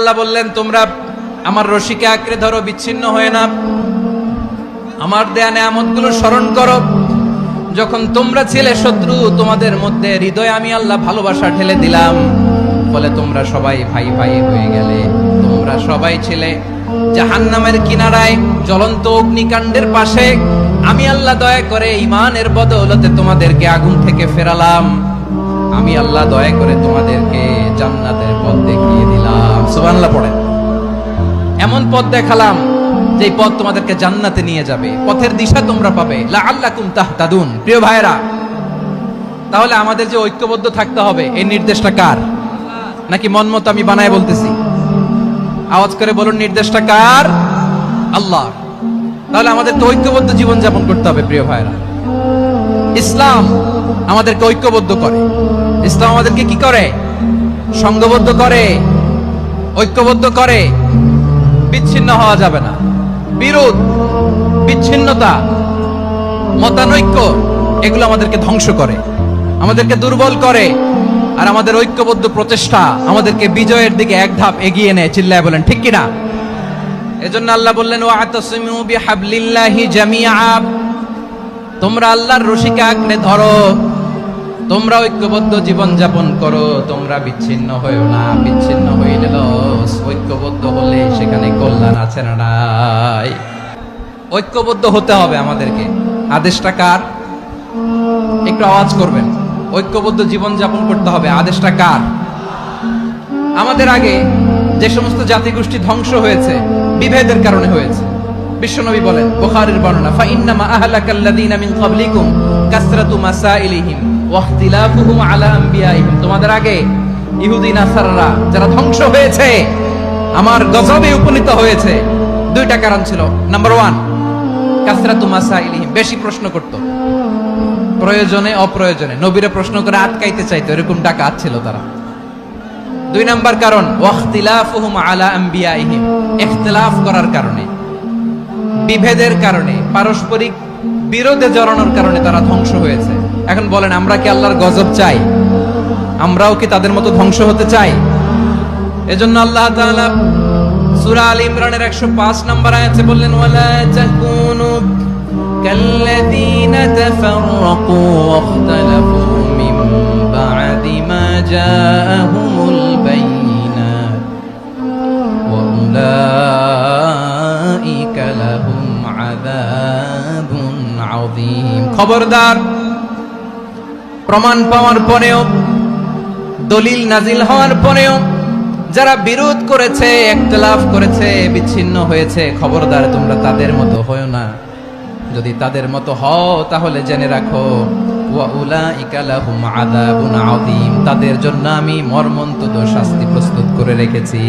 আল্লাহ বললেন তোমরা আমার রশিকে আঁকড়ে ধরো, বিচ্ছিন্ন হয়ে না, আমার দেয়া নেয়ামতগুলো স্মরণ করো। যখন তোমরা ছিলে শত্রু, তোমাদের মধ্যে হৃদয়ে আমি আল্লাহ ভালোবাসা ঢেলে দিলাম, ফলে তোমরা সবাই ভাই ভাই হয়ে গেলে। তোমরা সবাই ছিলে জাহান্নামের কিনারায়, জ্বলন্ত অগ্নিকাণ্ডের পাশে। আমি আল্লাহ দয়া করে ঈমানের বদৌলতে তোমাদেরকে আগুন থেকে ফেরালাম। আমি আল্লাহ দয়া করে তোমাদেরকে জান্নাতের পথ দেখিয়ে দিলাম। সুবহানাল্লাহ পড়েন। এমন পথ দেখালাম যে পথ তোমাদেরকে জান্নাতে নিয়ে যাবে, পথের দিশা তোমরা পাবে। লাআল্লাকুম তাহতাদুন। প্রিয় ভাইরা, তাহলে আমাদের যে ঐক্যবদ্ধ থাকতে হবে, এই নির্দেশটা কার? নাকি মন মতো আমি বানায় বলতেছি? আওয়াজ করে বলুন, নির্দেশটা কার? আল্লাহ। তাহলে আমাদের তো ঐক্যবদ্ধ জীবন যাপন করতে হবে। প্রিয় ভাইরা, ইসলাম আমাদেরকে ঐক্যবদ্ধ করে। ইসলাম আমাদেরকে কি করে? সংঘবদ্ধ করে, ঐক্যবদ্ধ করে। বিচ্ছিন্ন হওয়া যাবে না। বিরোধ, বিচ্ছিন্নতা, মতানৈক্য, এগুলো আমাদেরকে ধ্বংস করে, আমাদেরকে দুর্বল করে। আর আমাদের ঐক্যবদ্ধ প্রচেষ্টা আমাদেরকে বিজয়ের দিকে এক ধাপ এগিয়ে নেয়। চিল্লায় বলেন ঠিক কিনা? এজন্য আল্লাহ বললেন, ওয়াতাসিমু বিহাবলিল্লাহি জামিআ। তোমরা আল্লাহর রশিকে আঁকড়ে ধরো, তোমরা ঐক্যবদ্ধ জীবন যাপন করো, তোমরা বিচ্ছিন্ন হইও না। বিচ্ছিন্ন হইলে লস, ঐক্যবদ্ধ হলে সেখানে কল্যাণ আছে না নাই? ঐক্যবদ্ধ হতে হবে আমাদেরকে। আদেশটা কার? একটু আওয়াজ করবেন। ঐক্যবদ্ধ জীবন যাপন করতে হবে, আদেশটা কার? আমাদের আগে যে সমস্ত জাতিগোষ্ঠী ধ্বংস হয়েছে, বিভেদের কারণে হয়েছে। বিশ্বনবী বলেন, বুখারীর বর্ণনা, ফাইন্নামা আহলাকাল্লাযীনা মিন ক্বাবলিকুম কাসরাতু মাসাইলিহিম ওয়া ইখতিলাফুহুম আলা আম্বিয়াইহিম। তোমাদের আগে ইহুদি নাসারারা যারা ধ্বংস হয়েছে, আমার গজবে উপনীত হয়েছে, দুইটা কারণ ছিল। নাম্বার 1, কাসরাতু মাসাইলিহিম, বেশি প্রশ্ন করত, প্রয়োজনে অপ্রয়োজনে নবীরে প্রশ্ন করে আটকাইতে চাইতো, এরকম ডাকাত ছিল তারা। 2 নাম্বার কারণ, ওয়া ইখতিলাফুহুম আলা আম্বিয়াইহিম, ইখতিলাফ করার কারণে, বিভেদের কারণে, পারস্পরিক বিরোধে জড়ানোর কারণে তারা ধ্বংস হয়েছে। এখন বলেন, আমরা কি আল্লাহর গজব চাই? আমরাও কি তাদের মতো ধ্বংস হতে চাই? এজন্য আল্লাহ তাআলা সূরা আল ইমরানের 105 নম্বর আয়াতে বললেন, ওয়ালা তাকুনু কাল্লাযীনা তাফাররাকু ওয়া ইখতালাফু মিন বা'দি মা জাআহুমুল বায়িনাত ওয়া উলাইকা লাহুম আযাবুন আযীম। খবরদার, প্রমাণ পাওয়ার পরেও, দলিল নাজিল হওয়ার পরেও যারা বিরোধ করেছে, ইখতিলাফ করেছে, বিচ্ছিন্ন হয়েছে, খবরদার তোমরা তাদের মতো হয়ো না। যদি তাদের মতো হও তাহলে জেনে রাখো, ওয়া উলাইকা লাহুম আযাবুন আযীম, তাদের জন্য আমি মর্মন্তুদ শাস্তি প্রস্তুত করে রেখেছি।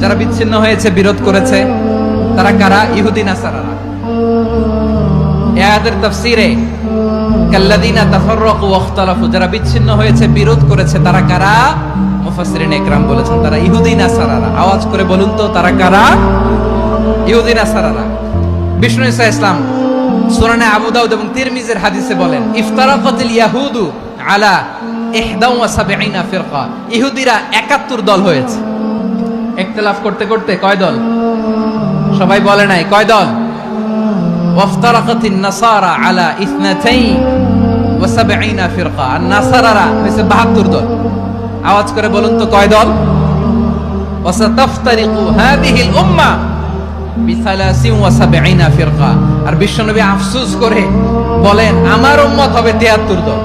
যারা বিচ্ছিন্ন হয়েছে, বিরোধ করেছে, তারা কারা? ইহুদি নাসারারা। আয়াতের তাফসীরে কাল্লাযীনা তাফাররাকু ওয়া ইখতালাফু, যারা বিচ্ছিন্ন হয়েছে, বিরোধ করেছে, তারা কারা? মুফাসসিরিন ইকরাম বলেছেন তারা ইহুদি নাসারারা। আওয়াজ করে বলুন তো, তারা কারা? ইহুদি নাসারারা। বিষ্ণু ঈসা ইসলাম সুনানে আবু দাউদ এবং তিরমিজির হাদিসে বলেন, ইফতারাকাতিল ইয়াহুদু আলা 71 ফিরকা। ইহুদিরা 71 দল হয়েছে। ইখতিলাফ করতে করতে কয় দল? সবাই বলে নাই, কয় দল? ওয়াফতারাকাতিন নাসারা আলা 72 ফিরকা। আর নাসারারা হয়েছে 72 দল। আওয়াজ করে বলুন তো, কয় দল? ওয়াসাতাফতারিকু হাদিহিল উম্মাহ বি73 ফিরকা। আর বিশ্বনবী আফসোস করে বলেন, আমার উম্মত হবে 73 দল।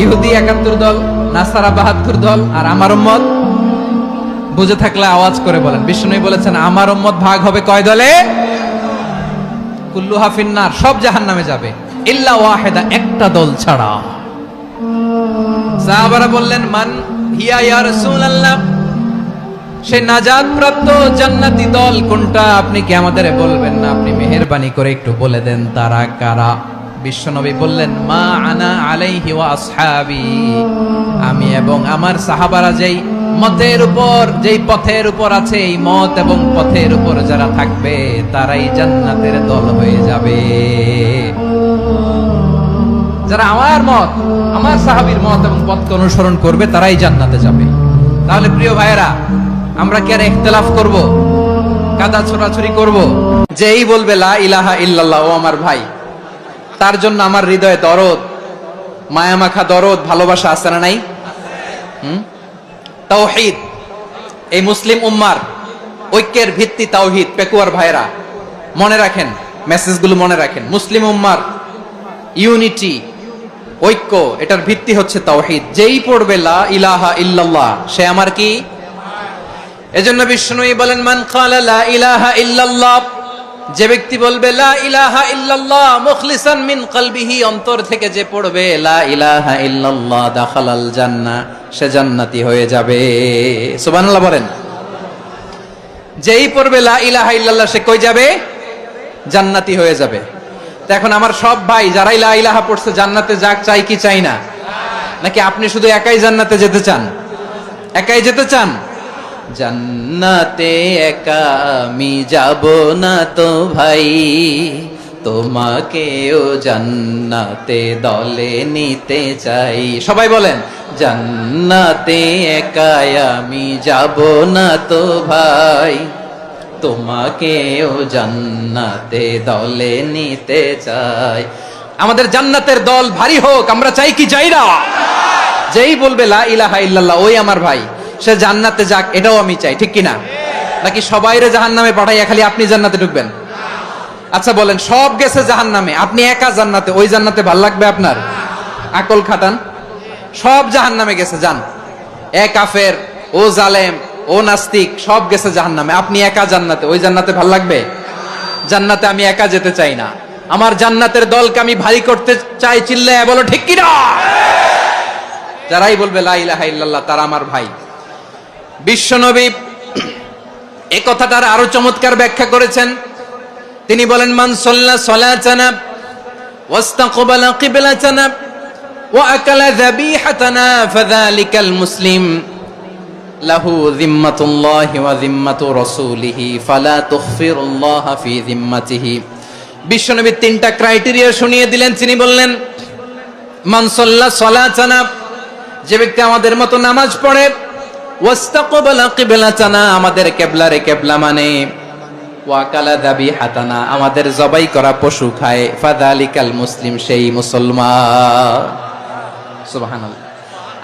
ইহুদি 71 দল, নাসারা 72 দল, আর আমার উম্মত। বুঝে থাকলে আওয়াজ করে বলেন। বিশ্বনবী বলেছেন, আমার উম্মত ভাগ হবে কয় দলে? কুল্লুহা ফিন্নার, সব জাহান্নামে যাবে, ইল্লা ওয়াহিদা, একটা দল ছাড়া। সাহাবারা বললেন, মান হিয়া ইয়া রাসূলুল্লাহ, সে নাজাত প্রাপ্ত জান্নাতি দল কোনটা? আপনি কি আমাদের বলবেন না? আপনি মেহেরবানি করে একটু বলে দেন তারা কারা। বিশ্বনবী বললেন, মা আনা আলাইহি ওয়া আসহাবি, আমি এবং আমার সাহাবারা যেই মতের উপর, যেই পথের উপর আছে, এই মত এবং পথের উপর যারা থাকবে তারাই জান্নাতের দল হয়ে যাবে। যারা আমার মত, আমার সাহাবীর মত এবং পথকে অনুসরণ করবে, তারাই জান্নাতে যাবে। তাহলে প্রিয় ভাইয়েরা, আমরা কি আর ইখতিলাফ করব, কাদা ছোড়াছুরি করব? যেই বলবে লা ইলাহা ইল্লাল্লাহ, ও আমার ভাই, তার জন্য আমার হৃদয়ে দরদ, মায়া মাখা দরদ, ভালোবাসা আছে না নাই? তাওহীদ, এই মুসলিম উম্মার ঐক্যের ভিত্তি তাওহীদ। পেকুয়ার ভাইরা মনে রাখেন, মেসেজগুলো মনে রাখেন। মুসলিম উম্মার ইউনিটি, ঐক্য, এটার ভিত্তি হচ্ছে তাওহীদ। যেই পড়বে লা ইলাহা ইল্লাল্লাহ, সে আমার কি? এজন্য বিষ্ণুই বলেন, মান ক্বালা লা ইলাহা ইল্লাল্লাহ, যে ব্যক্তি বলবে লা ইলাহা ইল্লাল্লাহ মুখলিসান মিন কলবিহি, অন্তর থেকে যে পড়বে লা ইলাহা ইল্লাল্লাহ, দাখালাল জান্নাহ, সে জান্নাতি হয়ে যাবে। সুবহানাল্লাহ বলেন। যেই পড়বে লা ইলাহা ইল্লাল্লাহ, সে কই যাবে? জান্নাতি হয়ে যাবে। তো এখন আমার সব ভাই যারাই লা ইলাহা পড়ছে জান্নাতে যাক, চাই কি চাই না? নাকি আপনি শুধু একাই জান্নাতে যেতে চান? একাই যেতে চান? জান্নাতে একা আমি যাব না তো ভাই, তোমাকেও জান্নাতে দলে নিতে চাই। সবাই বলেন, জান্নাতে একা আমি যাব না তো ভাই, তোমাকেও জান্নাতে দলে নিতে চাই। আমাদের জান্নাতের দল ভারী হোক, আমরা চাই কি চাই না? যেই বলবে লা ইলাহা ইল্লাল্লাহ, ওই আমার ভাই, সে জান্নাতে যাক, এটাও আমি চাই, ঠিক কিনা? নাকি সবাইরে জাহান্নামে পাঠাইয়া খালি আপনি জান্নাতে ঢুকবেন? আচ্ছা বলেন, সব গেছে জাহান্নামে, আপনি একা জান্নাতে, ওই জান্নাতে ভাল লাগবে আপনার? আকল খাটান। সব জাহান্নামে গেছে, যান। এ কাফের, ও জালেম, ও নাস্তিক, সব গেছে জাহান্নামে, আপনি একা জান্নাতে, ওই জান্নাতে ভাল লাগবে? জান্নাতে আমি একা যেতে চাই না, আমার জান্নাতের দলকে আমি ভারী করতে চাই। চিল্লায় বলো ঠিক কিনা? যারাই বলবে লা ইলাহা ইল্লাল্লাহ, তারা আমার ভাই। বিশ্বনবী এই কথাটার আরো চমৎকার ব্যাখ্যা করেছেন। তিনি বলেন, মান সাল্লা সালাতানা ওয়াস্তাকবালা কিবলাতানা ওয়া আকালা যাবিহাতানা ফাযালিকাল মুসলিম লাহু যিম্মাতুল্লাহি ওয়া যিম্মাতু রাসূলিহি ফালা তুগফিরুল্লাহ ফি যিম্মাতিহি। বিশ্বনবী তিনটা ক্রাইটেরিয়া শুনিয়ে দিলেন। তিনি বললেন, মান সাল্লা সালাতানা, যে ব্যক্তি আমাদের মতো নামাজ পড়ে, ওয়াস্তাকবালা কিবলাতানা, আমাদের কিবলারে কিবলা মানে, ওয়া আকালা যাবিহাতানা, আমাদের জবাই করা পশু খায়, ফাযালিকাল মুসলিম, সেই মুসলমান। সুবহানাল্লাহ।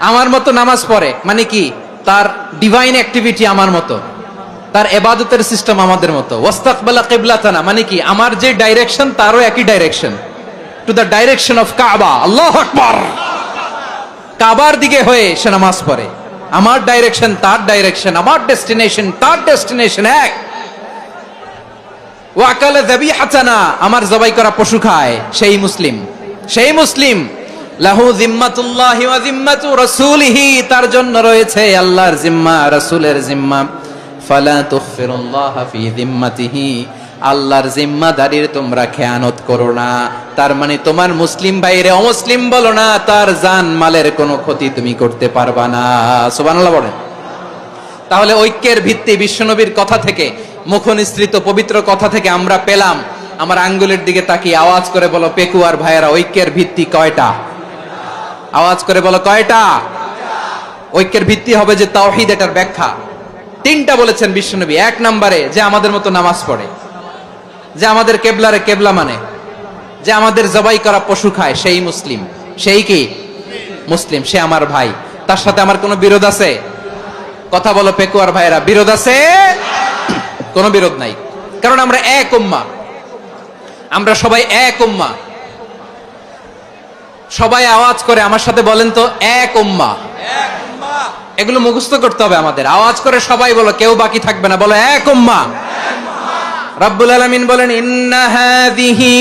আমার মতো নামাজ পড়ে মানে কি? তার ডিভাইন অ্যাক্টিভিটি আমার মতো, তার ইবাদতের সিস্টেম আমাদের মতো। ওয়াস্তাকবালা কিবলাতানা মানে কি? আমার যে ডাইরেকশন, তারও একই direction, to the direction of কাবা। আল্লাহু আকবার। কাবার দিকে হয়ে সে নামাজ পড়ে। আমার ডাইরেকশন, তার ডাইরেকশন, আমার ডেস্টিনেশন, তার ডেস্টিনেশন এক। ওয়া আকালা যাবিহাতানা, আমার জবাই করা পশু খায়, সেই মুসলিম। সেই মুসলিম। লাহু যিম্মাতুল্লাহি ওয়া যিম্মাতু রাসূলিহি, তার জন্য রয়েছে আল্লাহর জিম্মা, রাসূলের জিম্মা। ফালা তুগফিরুল্লাহ ফি যিম্মাতিহি, আল্লাহর জিম্মাদারির তোমরা খেয়ানত করো না। তার মানে তোমার মুসলিম ভাইরে অমুসলিম বলো না, তার জান মালের কোনো ক্ষতি তুমি করতে পারবা না। সুবহানাল্লাহ বলেন। তাহলে ঐক্যের ভিত্তি বিশ্বনবীর কথা থেকে, মুখনিসৃত পবিত্র কথা থেকে আমরা পেলাম। আমার আঙ্গুলের দিকে তাকিয়ে আওয়াজ করে বলো পেকুয়ার ভাইয়েরা, ঐক্যের ভিত্তি কয়টা? আওয়াজ করে বলো কয়টা? ঐক্যের ভিত্তি হবে যে তাওহীদ, এটার ব্যাখ্যা তিনটা বলেছেন বিশ্বনবী। এক নম্বরে, যে আমাদের মতো নামাজ পড়ে, যে আমাদের কেবলারে কেবলা মানে, যে আমাদের জবাই করা পশু খায়, সেই মুসলিম। সেই কি? মুসলিম। সে আমার ভাই। তার সাথে আমার কোনো বিরোধ আছে? কথা বলো পেকুয়ার ভাইয়েরা, বিরোধ আছে? কোনো বিরোধ নাই, কারণ আমরা এক উম্মাহ, আমরা সবাই এক উম্মাহ। সবাই আওয়াজ করে আমার সাথে বলেন তো, এক উম্মাহ। এগুলো মুখস্থ করতে হবে আমাদের। আওয়াজ করে সবাই বলো, কেউ বাকি থাকবে না, বলো এক উম্মাহ। রব্বুল আলামিন বলেন, ইন্না হাযিহি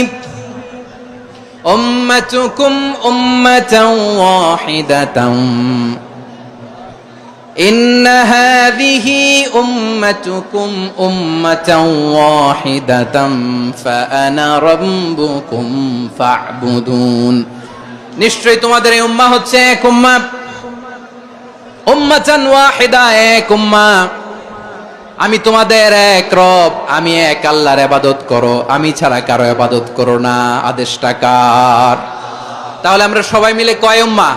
উম্মাতুকুম উম্মাতান ওয়াহিদাতান, ইন্না হাযিহি উম্মাতুকুম উম্মাতান ওয়াহিদাতান ফাআনা রাব্বুকুম ফা'বুদুন। নিশ্চয়ই তোমাদের এই উম্মাহ হচ্ছে এক উম্মাহ। উম্মাতান ওয়াহিদা, এক উম্মাহ। আমি তোমাদের এক রব, আমি এক আল্লাহর ইবাদত করো, আমি ছাড়া কারো ইবাদত করো না। আদেশটা কার? তাহলে আমরা সবাই মিলে কয় উম্মাহ?